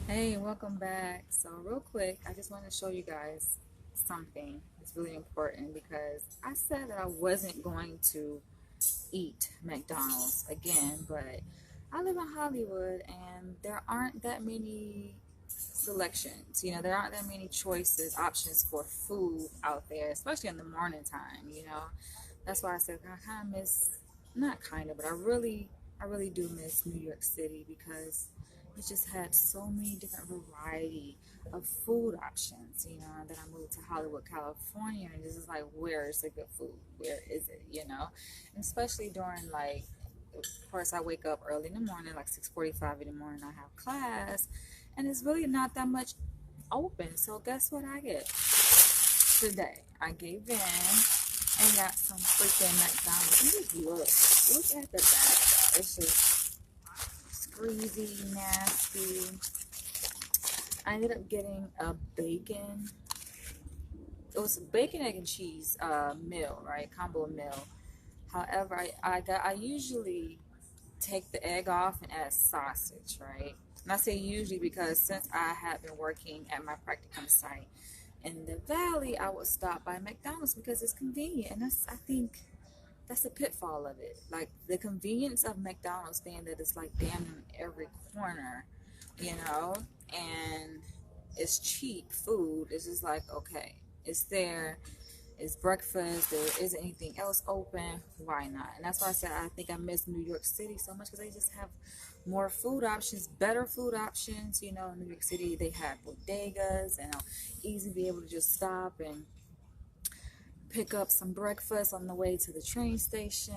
Hey, welcome back. So, real quick, I just want to show you guys something that's really important because I said that I wasn't going to eat McDonald's again, but I live in Hollywood and there aren't that many selections. There aren't that many choices, options for food out there, especially in the morning time. That's why I said I kind of miss, not kind of, but I really do miss New York City because it just had so many different variety of food options. And then I moved to Hollywood, California, and this is like, where is the good food? Where is it? And especially during like, of course, I wake up early in the morning, like 6:45 in the morning. I have class, and it's really not that much open. So guess what I get today? I gave in and got some freaking McDonald's. You just look at the back. It's just greasy, nasty. I ended up getting a bacon. It was a bacon, egg, and cheese meal, right? Combo meal. However, I usually take the egg off and add sausage, right? And I say usually because since I had been working at my practicum site in the valley, I would stop by McDonald's because it's convenient, and I think that's a pitfall of it. Like the convenience of McDonald's being that it's like damn in every corner, you know, and it's cheap food. It's just like, okay, it's there, it's breakfast, there isn't anything else open, why not? And that's why I said I think I miss New York City so much because they just have more food options, better food options. In New York City, they have bodegas and easy to be able to just stop and pick up some breakfast on the way to the train station.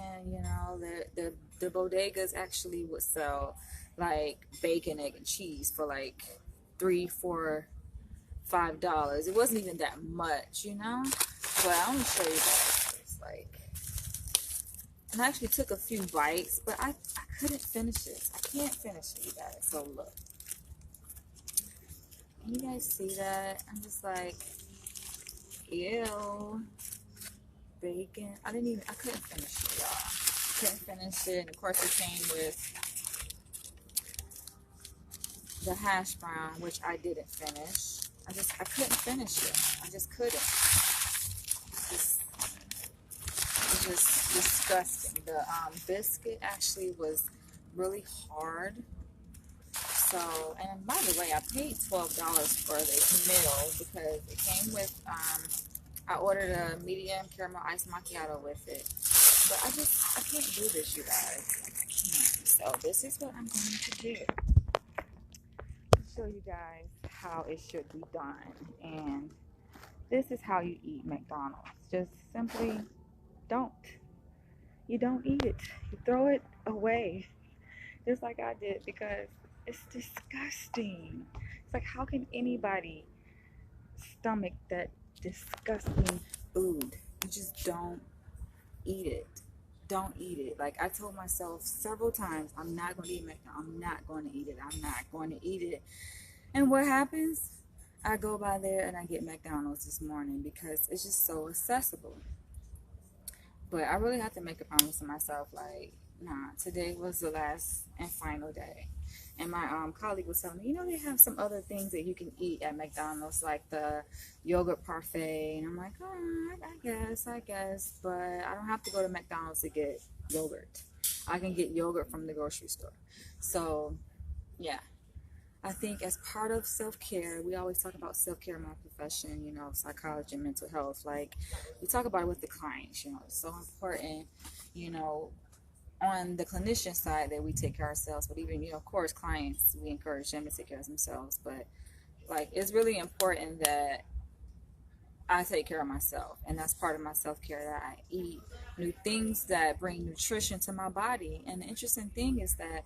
The bodegas actually would sell like bacon, egg, and cheese for like 3, 4, $5. It wasn't even that much. But I'm gonna show you guys. It's like, and I actually took a few bites, but I couldn't finish it. I can't finish it, you guys. So look, can you guys see that? I'm just like, ew. Bacon. I couldn't finish it, y'all. Couldn't finish it. And of course, it came with the hash brown, which I didn't finish. I couldn't finish it. I just couldn't. It's just disgusting. The biscuit actually was really hard. So, and by the way, I paid $12 for this meal because it came with, I ordered a medium caramel iced macchiato with it. But I can't do this, you guys. I can't. So this is what I'm going to do. Show you guys how it should be done. And this is how you eat McDonald's. Just simply don't. You don't eat it. You throw it away. Just like I did because it's disgusting. It's like, how can anybody stomach that disgusting food? You just don't eat it. Don't eat it. Like I told myself several times, I'm not going to eat McDonald's. I'm not going to eat it. I'm not going to eat it. And what happens? I go by there and I get McDonald's this morning because it's just so accessible. But I really have to make a promise to myself, like, nah, today was the last and final day. And my colleague was telling me, they have some other things that you can eat at McDonald's, like the yogurt parfait. And I'm like, oh, I guess. But I don't have to go to McDonald's to get yogurt. I can get yogurt from the grocery store. So, yeah. I think as part of self-care, we always talk about self-care in my profession, psychology and mental health. Like we talk about it with the clients, it's so important, you know, on the clinician side that we take care of ourselves, but even, of course, clients, we encourage them to take care of themselves. But like, it's really important that I take care of myself, and that's part of my self-care, that I eat new things that bring nutrition to my body. And the interesting thing is that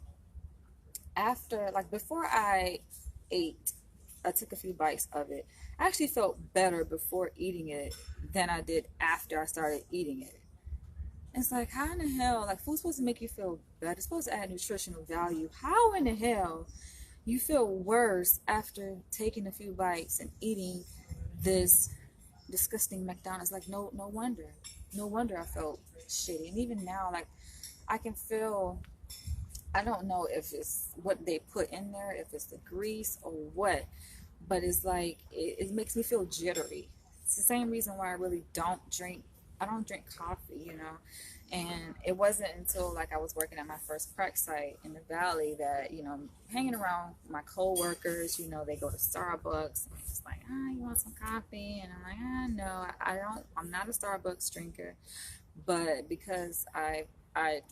before I ate, I took a few bites of it. I actually felt better before eating it than I did after I started eating it. It's like, how in the hell, like, food's supposed to make you feel better. It's supposed to add nutritional value. How in the hell you feel worse after taking a few bites and eating this disgusting McDonald's? Like, no wonder. No wonder I felt shitty. And even now, like, I can feel I don't know if it's what they put in there, if it's the grease or what, but it's like it makes me feel jittery. It's the same reason why I really don't drink. I don't drink coffee, you know. And it wasn't until like I was working at my first crack site in the valley that, you know, hanging around my coworkers, you know, they go to Starbucks. I'm just like, ah, you want some coffee? And I'm like, ah, no, I don't. I'm not a Starbucks drinker, but because I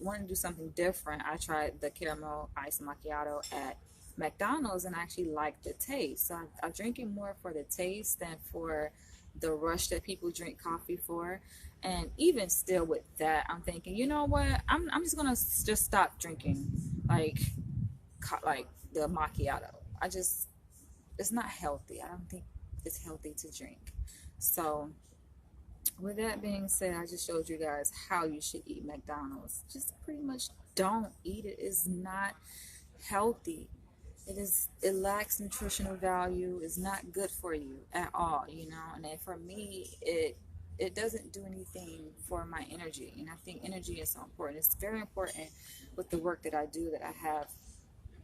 wanted to do something different, I tried the caramel iced macchiato at McDonald's and I actually liked the taste. So I drink it more for the taste than for the rush that people drink coffee for. And even still with that, I'm thinking, you know what? I'm just gonna just stop drinking like like the macchiato. I just it's not healthy. I don't think it's healthy to drink. So with that being said, I just showed you guys how you should eat McDonald's. Just pretty much don't eat it. It's not healthy. It lacks nutritional value. It's not good for you at all, you know. And then for me, it doesn't do anything for my energy. And I think energy is so important. It's very important with the work that I do that I have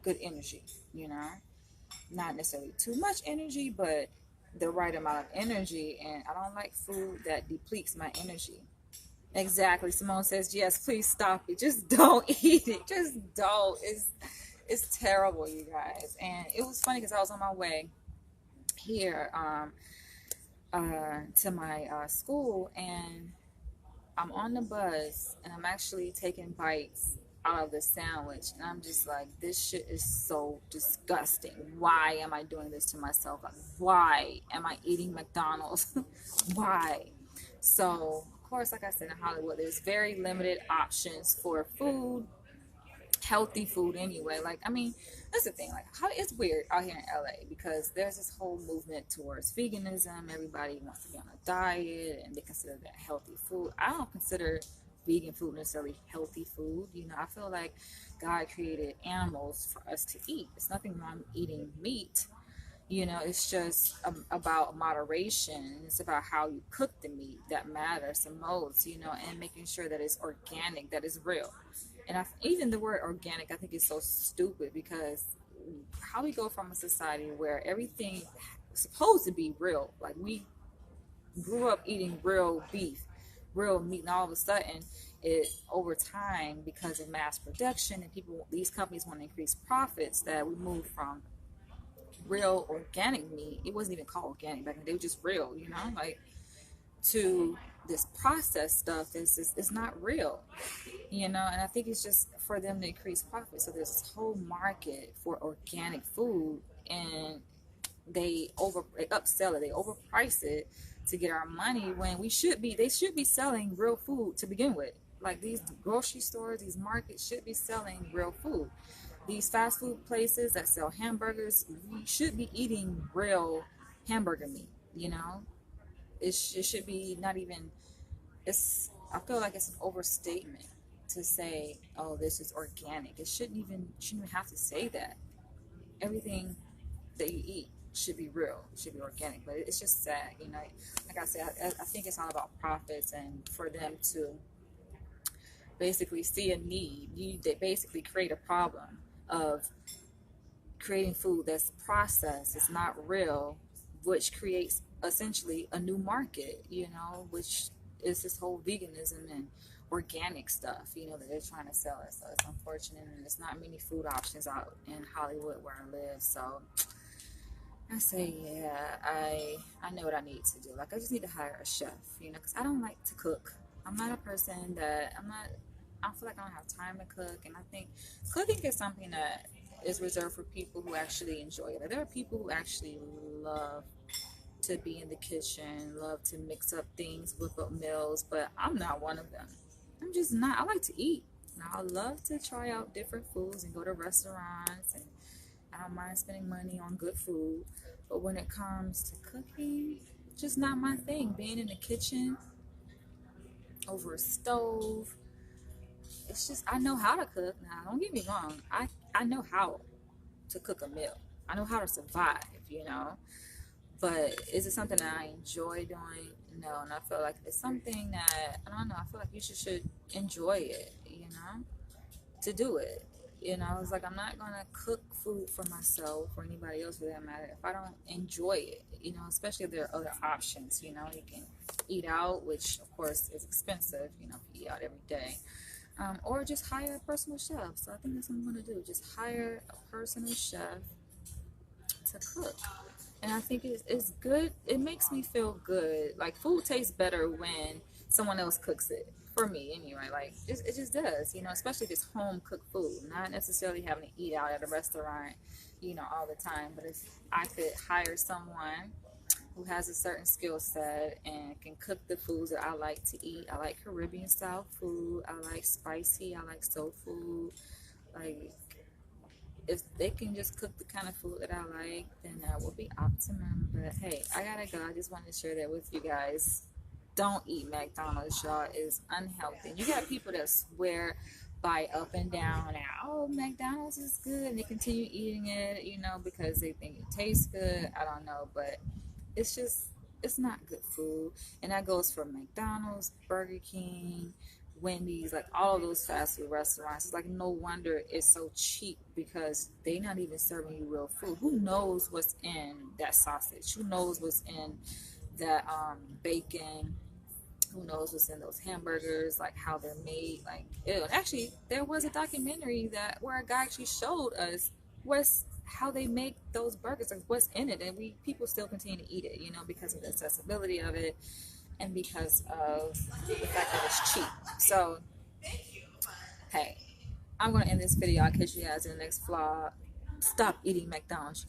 good energy, you know. Not necessarily too much energy, but the right amount of energy. And I don't like food that depletes my energy. Exactly. Simone says, yes, please stop it. Just don't eat it. Just don't. It's terrible, you guys. And it was funny because I was on my way here to my school, and I'm on the bus, and I'm actually taking bites out of the sandwich, and I'm just like, this shit is so disgusting. Why am I doing this to myself? Like, why am I eating McDonald's? Why? So, of course, like I said, in Hollywood, there's very limited options for food, healthy food anyway. Like, I mean, that's the thing. Like, how it's weird out here in LA because there's this whole movement towards veganism. Everybody wants to be on a diet and they consider that healthy food. I don't consider vegan food necessarily healthy food. You know, I feel like God created animals for us to eat. There's nothing wrong with eating meat. You know, it's just about moderation. It's about how you cook the meat that matters the most, you know, and making sure that it's organic, that it's real. And even the word organic, I think is so stupid because how we go from a society where everything is supposed to be real, like we grew up eating real beef, real meat, and all of a sudden, it over time because of mass production and people, these companies want to increase profits, that we move from real organic meat. It wasn't even called organic back then; they were just real, you know, like to this processed stuff is just, it's not real, you know. And I think it's just for them to increase profit. So there's this whole market for organic food, and they upsell it, they overprice it to get our money when they should be selling real food to begin with. Like these grocery stores, these markets should be selling real food. These fast food places that sell hamburgers, we should be eating real hamburger meat, you know. It should be not even, it's, I feel like it's an overstatement to say, oh, this is organic. Shouldn't even have to say that. Everything that you eat should be real, should be organic. But it's just sad, you know. Like I said, I think it's all about profits, and for them to basically see a need, they basically create a problem of creating food that's processed, it's not real, which creates essentially a new market, you know, which is this whole veganism and organic stuff, you know, that they're trying to sell us. So it's unfortunate, and there's not many food options out in Hollywood where I live. So I say, yeah, I know what I need to do. Like, I just need to hire a chef, you know, because I don't like to cook. I'm not a person that, I feel like I don't have time to cook. And I think cooking is something that is reserved for people who actually enjoy it. Like, there are people who actually love to be in the kitchen, love to mix up things, whip up meals, but I'm not one of them. I'm just not. I like to eat. Now, I love to try out different foods and go to restaurants, and I don't mind spending money on good food. But when it comes to cooking, just not my thing. Being in the kitchen over a stove, it's just, I know how to cook. Now, don't get me wrong. I know how to cook a meal. I know how to survive, you know. But is it something that I enjoy doing? No. And I feel like it's something that, I don't know, I feel like you should enjoy it, you know, to do it. You know, it's like I'm not gonna cook food for myself or anybody else for that matter if I don't enjoy it. You know, especially if there are other options. You know, you can eat out, which of course is expensive. You know, if you eat out every day, or just hire a personal chef. So I think that's what I'm gonna do. Just hire a personal chef to cook. And I think it's good. It makes me feel good. Like food tastes better when someone else cooks it. For me, anyway. Like it just does. You know, especially if it's home cooked food, not necessarily having to eat out at a restaurant. You know, all the time. But if I could hire someone who has a certain skill set and can cook the foods that I like to eat. I like Caribbean style food. I like spicy. I like soul food. Like if they can just cook the kind of food that I like, then that will be optimum. But hey, I gotta go. I just wanted to share that with you guys. Don't eat McDonald's, y'all. It's unhealthy. You got people that swear by up and down and oh, McDonald's is good, and they continue eating it, you know, because they think it tastes good. I don't know, but it's just it's not good food. And that goes for McDonald's, Burger King, Wendy's, like all of those fast food restaurants. It's like no wonder it's so cheap because they're not even serving you real food. Who knows what's in that sausage? Who knows what's in that bacon? Who knows what's in those hamburgers? Like how they're made? Like ew. Actually, there was a documentary that where a guy actually showed us what's how they make those burgers, like what's in it, and we people still continue to eat it, you know, because of the accessibility of it and because of the fact that it's cheap. So, hey, I'm gonna end this video. I'll catch you guys in the next vlog. Stop eating McDonald's,